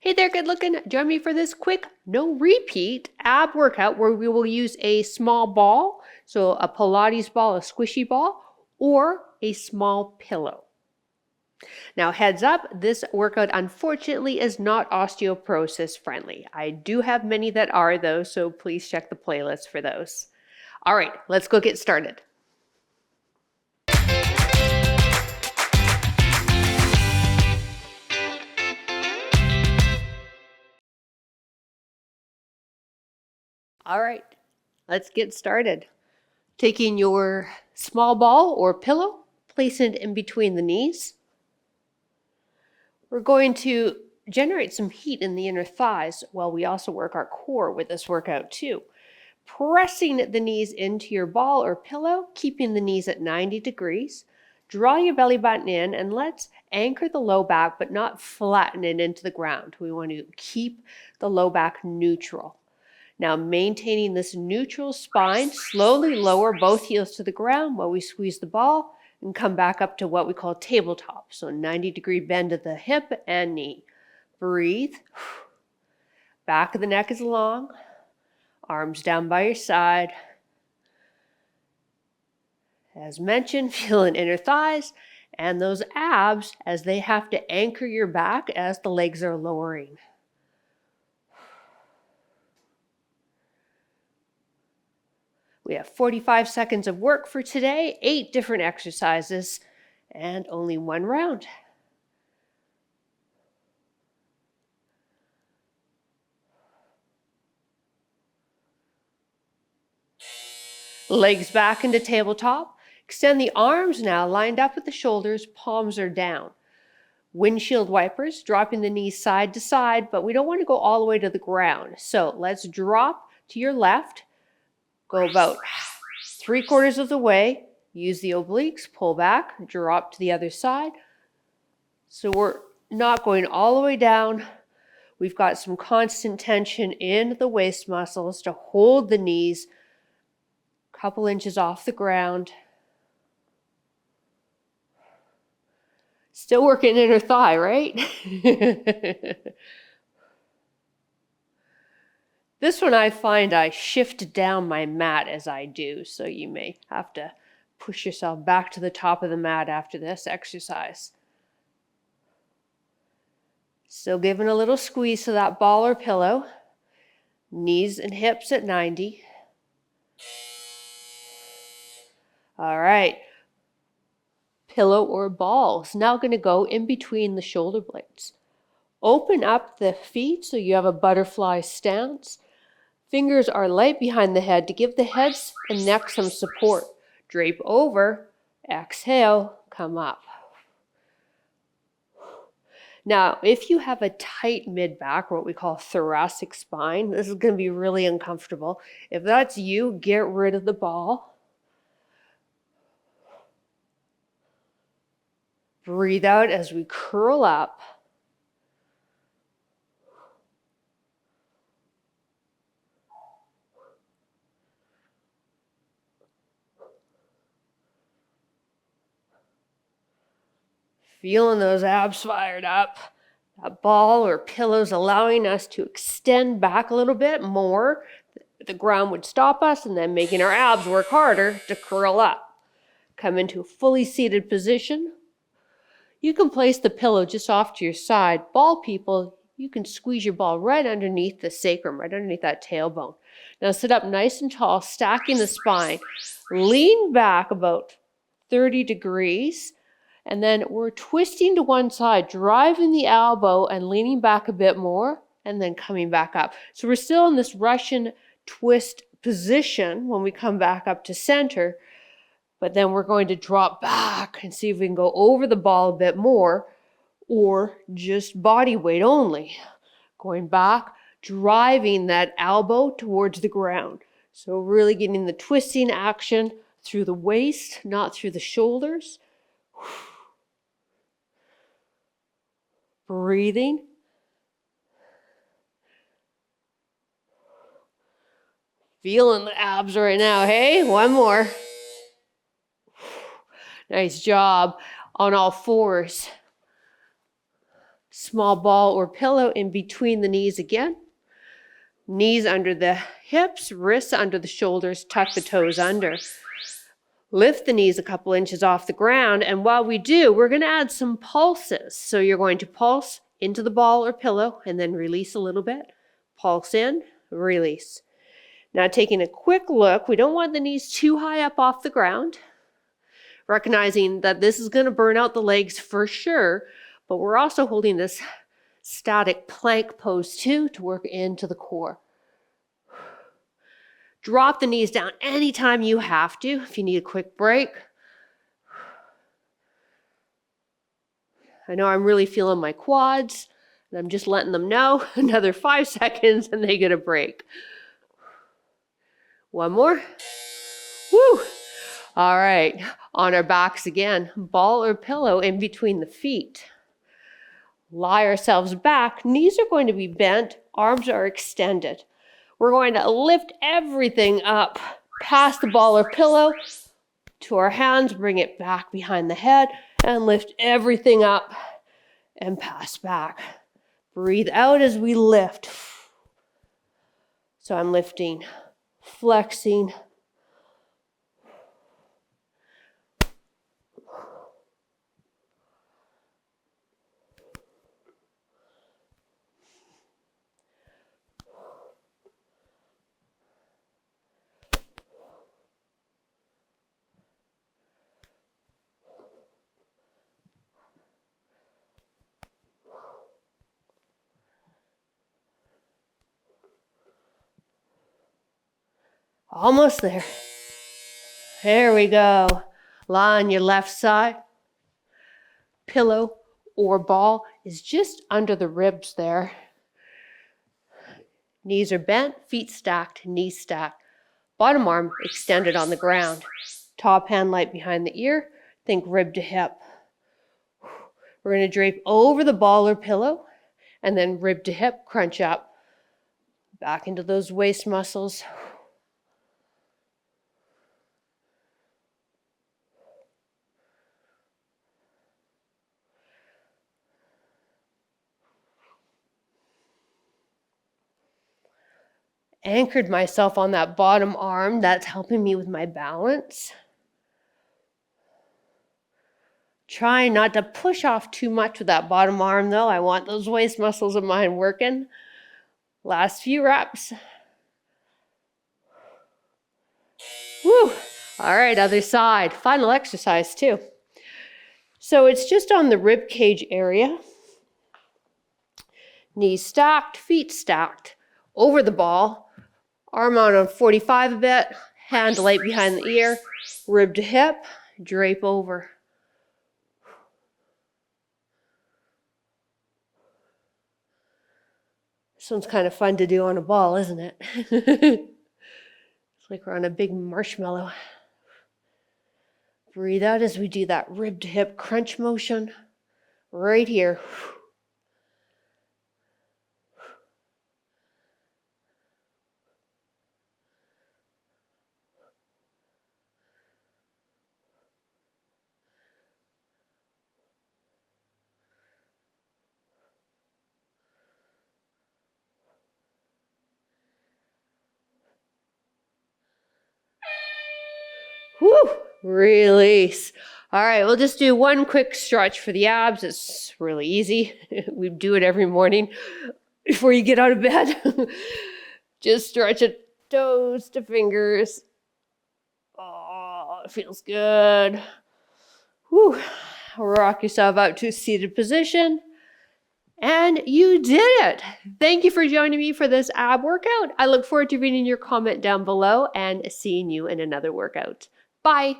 Hey there, good looking. Join me for this quick, no repeat ab workout where we will use a small ball, so a Pilates ball, a squishy ball, or a small pillow. Now, heads up, this workout unfortunately is not osteoporosis friendly. I do have many that are though, so please check the playlist for those. All right, let's go get started. All right, let's get started. Taking your small ball or pillow, place it in between the knees. We're going to generate some heat in the inner thighs while we also work our core with this workout too. Pressing the knees into your ball or pillow, keeping the knees at 90 degrees. Draw your belly button in and let's anchor the low back but not flatten it into the ground. We want to keep the low back neutral. Now, maintaining this neutral spine, slowly lower both heels to the ground while we squeeze the ball and come back up to what we call tabletop. So 90-degree bend at the hip and knee. Breathe. Back of the neck is long. Arms down by your side. As mentioned, feeling inner thighs and those abs as they have to anchor your back as the legs are lowering. We have 45 seconds of work for today, 8 different exercises, and only 1 round. Legs back into tabletop. Extend the arms now, lined up with the shoulders, palms are down. Windshield wipers, dropping the knees side to side, but we don't want to go all the way to the ground. So let's drop to your left, go about 3/4 of the way, use the obliques, pull back, drop to the other side. So we're not going all the way down. We've got some constant tension in the waist muscles to hold the knees a couple inches off the ground. Still working inner thigh, right? This one I find I shift down my mat as I do, so you may have to push yourself back to the top of the mat after this exercise. Still giving a little squeeze to that ball or pillow. Knees and hips at 90. All right. Pillow or ball is now going to go in between the shoulder blades. Open up the feet so you have a butterfly stance. Fingers are light behind the head to give the head and neck some support. Drape over, exhale, come up. Now, if you have a tight mid-back, or what we call thoracic spine, this is going to be really uncomfortable. If that's you, get rid of the ball. Breathe out as we curl up. Feeling those abs fired up. That ball or pillow's allowing us to extend back a little bit more. The ground would stop us and then making our abs work harder to curl up. Come into a fully seated position. You can place the pillow just off to your side. Ball people, you can squeeze your ball right underneath the sacrum, right underneath that tailbone. Now sit up nice and tall, stacking the spine. Lean back about 30 degrees. And then we're twisting to one side, driving the elbow and leaning back a bit more, and then coming back up. So we're still in this Russian twist position when we come back up to center, but then we're going to drop back and see if we can go over the ball a bit more, or just body weight only. Going back, driving that elbow towards the ground. So really getting the twisting action through the waist, not through the shoulders. Breathing. Feeling the abs right now, hey? One more. Nice job on all fours. Small ball or pillow in between the knees again. Knees under the hips, wrists under the shoulders, tuck the toes under. Lift the knees a couple inches off the ground, and while we do, we're going to add some pulses. So you're going to pulse into the ball or pillow and then release a little bit. Pulse in, release. Now taking a quick look, we don't want the knees too high up off the ground, recognizing that this is going to burn out the legs for sure, but we're also holding this static plank pose too to work into the core. Drop the knees down anytime you have to, if you need a quick break. I know I'm really feeling my quads, and I'm just letting them know. Another 5 seconds and they get a break. One more. Woo! All right, on our backs again. Ball or pillow in between the feet. Lie ourselves back. Knees are going to be bent. Arms are extended. We're going to lift everything up past the ball or pillow to our hands, bring it back behind the head, and lift everything up and pass back. Breathe out as we lift. So I'm lifting, flexing. Almost there. There we go. Lie on your left side. Pillow or ball is just under the ribs there. Knees are bent, feet stacked, knees stacked. Bottom arm extended on the ground. Top hand light behind the ear. Think rib to hip. We're going to drape over the ball or pillow and then rib to hip, crunch up. Back into those waist muscles. Anchored myself on that bottom arm. That's helping me with my balance. Try not to push off too much with that bottom arm though. I want those waist muscles of mine working. Last few reps. Woo! All right, other side. Final exercise too. So it's just on the rib cage area. Knees stacked, feet stacked. Over the ball. Arm out on 45 a bit, hand light behind the ear, rib to hip, drape over. This one's kind of fun to do on a ball, isn't it? It's like we're on a big marshmallow. Breathe out as we do that rib to hip crunch motion right here. Whew, release. All right, we'll just do one quick stretch for the abs. It's really easy. We do it every morning before you get out of bed. Just stretch it, toes to fingers. Oh, it feels good. Whew. Rock yourself out to a seated position. And you did it. Thank you for joining me for this ab workout. I look forward to reading your comment down below and seeing you in another workout. Bye.